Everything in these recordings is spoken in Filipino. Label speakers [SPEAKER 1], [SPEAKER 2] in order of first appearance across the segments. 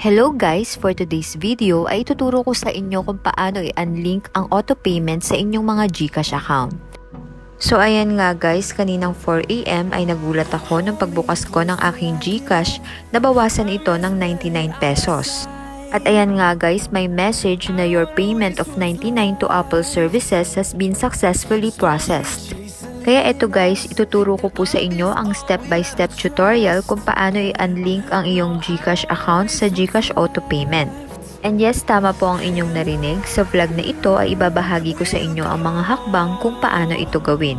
[SPEAKER 1] Hello guys! For today's video ay ituturo ko sa inyo kung paano i-unlink ang auto payment sa inyong mga GCash account. So ayan nga guys, kaninang 4 AM ay nagulat ako nung pagbukas ko ng aking GCash, nabawasan ito ng 99 pesos. At ayan nga guys, may message na your payment of 99 to Apple Services has been successfully processed. Kaya ito guys, ituturo ko po sa inyo ang step-by-step tutorial kung paano i-unlink ang iyong GCash account sa GCash Auto Payment. And yes, tama po ang inyong narinig. Sa vlog na ito ay ibabahagi ko sa inyo ang mga hakbang kung paano ito gawin.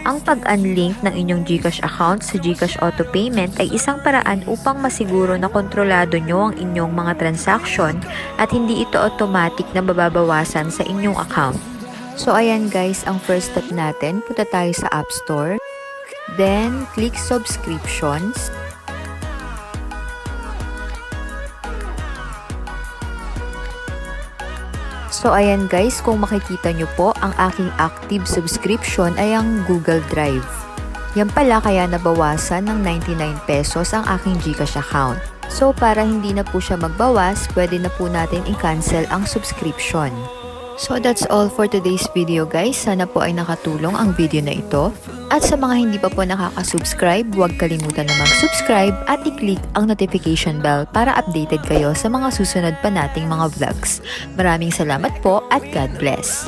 [SPEAKER 1] Ang pag-unlink ng inyong GCash account sa GCash Auto Payment ay isang paraan upang masiguro na kontrolado nyo ang inyong mga transaction at hindi ito automatic na mababawasan sa inyong account. So ayan guys, ang first step natin, punta tayo sa App Store. Then, click Subscriptions. So ayan guys, kung makikita nyo po, ang aking active subscription ay ang Google Drive. Yan pala kaya nabawasan ng 99 pesos ang aking GCash account. So para hindi na po siya magbawas, pwede na po natin i-cancel ang subscription. So that's all for today's video guys. Sana po ay nakatulong ang video na ito. At sa mga hindi pa po nakaka-subscribe, huwag kalimutan na mag-subscribe at i-click ang notification bell para updated kayo sa mga susunod pa nating mga vlogs. Maraming salamat po at God bless!